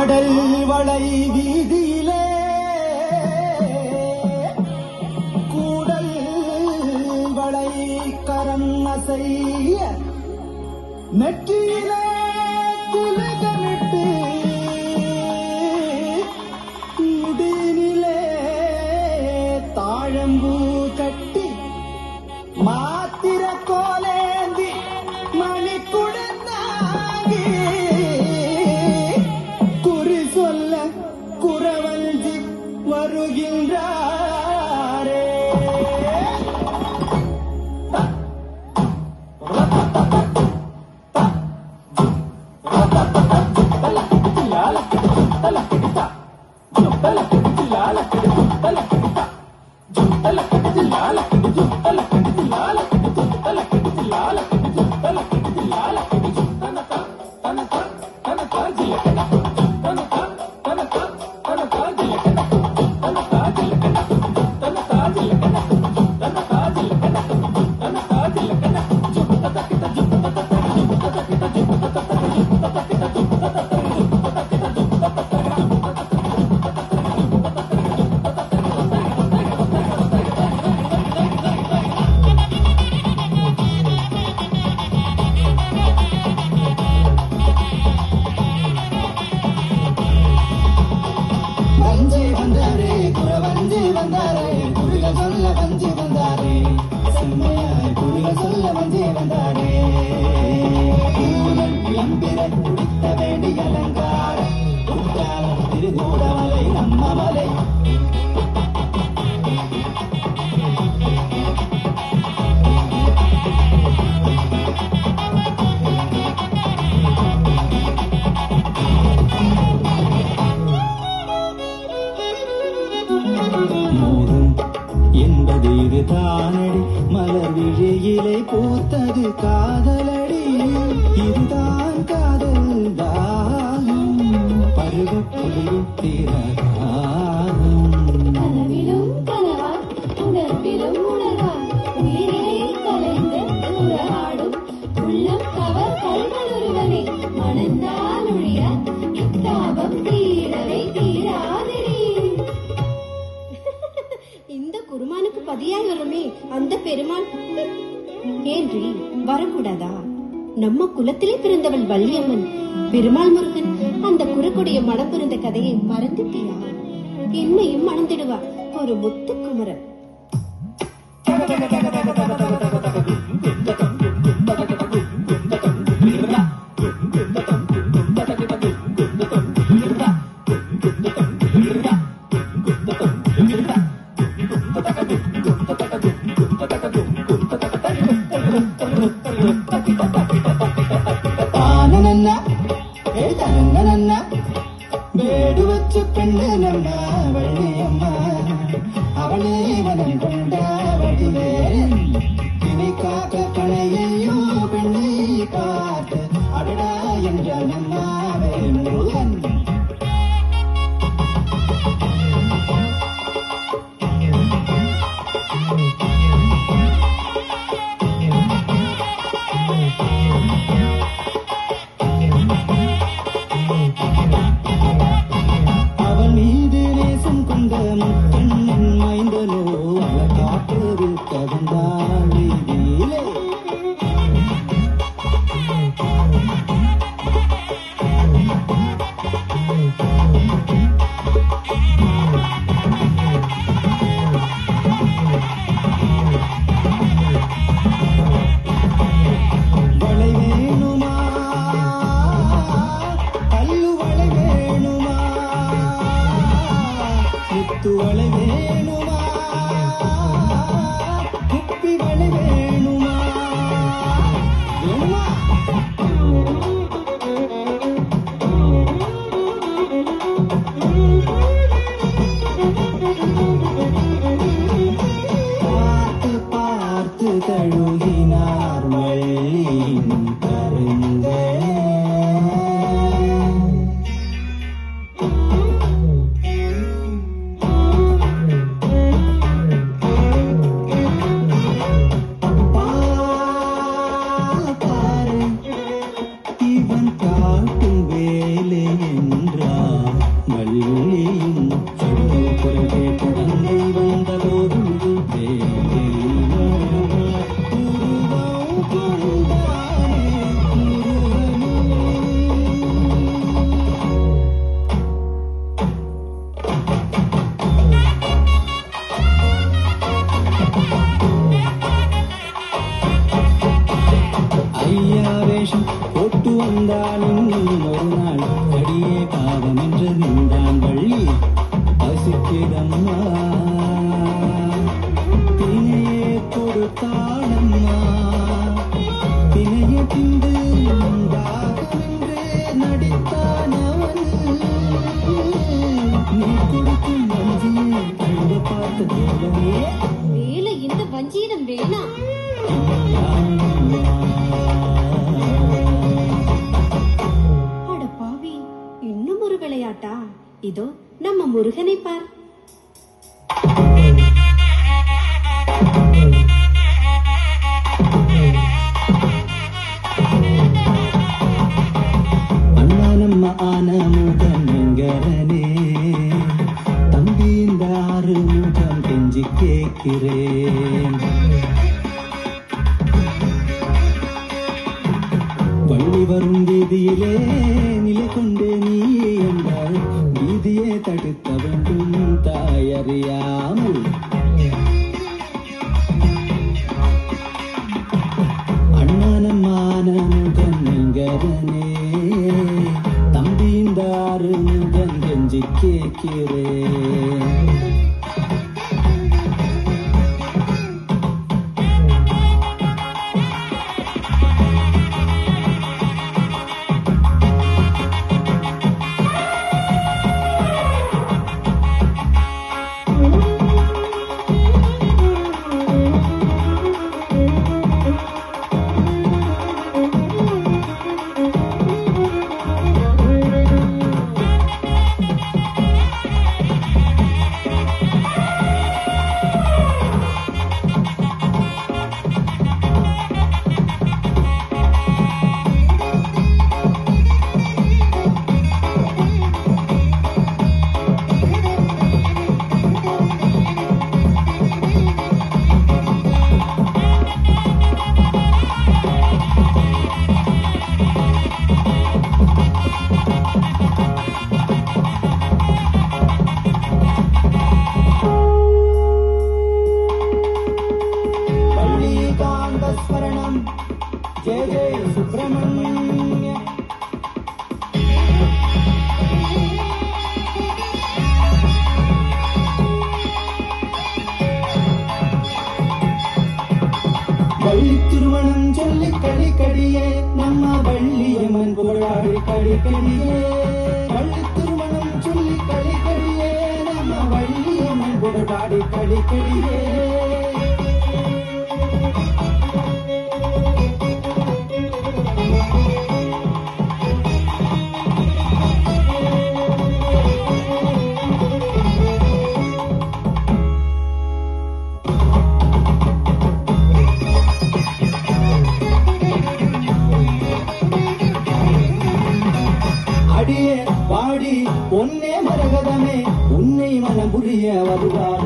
ஆடல் வளை வீதியிலே கூடல் வளை கரம் அசைய நெற்றியிலே திலகமிட்டு முடினிலே தாழம்பூ கட்டி மாத்திர கோலேந்தி மணிக்குடந்தாகி குறி சொல்ல குறவஞ்சி வருகின்றாரே. என்பது இது தானடி மலர் விழியிலே பூத்தது காதலடி இதுதான் காதல் தானம் பருவ புலியும் திரகானம் கனவிலும் கனவாய் உணர்விலும் உணர்வாய் உயிரிலே கலைந்து உறவாடும் உள்ளம் கவர் கல்வனொருவனை மணந்தால் ஒழிய இத்தாபம் தீரவை தீராதடி. இந்த குருமானுக்கு பதியாய் வருமே அந்த பெருமாள் ஏன்றி வரக்கூடாதா? நம்ம குலத்திலே பிறந்தவள் வள்ளியம்மன், பெருமாள் முருகன் அந்த குறுக்குடைய மனம் பிறந்த கதையை மறந்துட்டியா? என்னையும் மணந்திடுவா ஒரு முத்துக்குமரன். வேடு வச்சு பெண்ணு நம்ம வள்ளியம்ம அவளே மனம் கொண்ட வடிவேல் இதை காக்க கணையையும் பெண்ணை பார்த்து அடடா என்ற நம்ம முருகன். வளை வேணுமா குப்பி வளை வேணுமா வேணுமா பார்த்து பார்த்து தழுகினார் வள்ளியின் கருங்கை. இருந்தால் இன்னும் ஒரு நாள் அடியே பாவம் என்று நின்றான் வள்ளி. பசிக்குதம்மா தினையே கொடுத்தாளம்மா, தினைய தின்று உண்டாகவென்று நடித்தான் அவன். நீ கொடுக்கும் வஞ்சியை கண்டு பார்த்த தேவனே, வேலை இந்த வஞ்சீரம் வேணாம். அட பாவி, இன்னும் ஒரு விளையாட்டா? இதோ நம்ம முருகனை பார். அண்ணா நம்ம ஆன முகம் எங்கரனே, தம்பி இந்த ஆறு முகம் கெஞ்சி கேட்கிறேன். வள்ளி வரும் வீதியிலே நிலை கொண்டே நீ என்றால் வீதியே தடுக்க வேண்டும் தாயறியாமல். அண்ணனமான முகன் எங்கரனே, தம்பி இந்த ஆறு முகம் கெஞ்சி கேட்கிறேன். ஸ்மரணம் ஜெய ஜெய சுப்பிரமணிய. வள்ளி திருமணம் சொல்லி கடிக்கடியே நம்ம வள்ளியம்மன் புகழாடி கடிக்கடியே. வள்ளி திருமணம் சொல்லி கடிக்கடியே நம்ம வள்ளியம்மன் புகழாடி கடிக்கடியே. அடியே பாடி பொன்னே மரகதமே, உன்னை மனம் புரிய வருவார்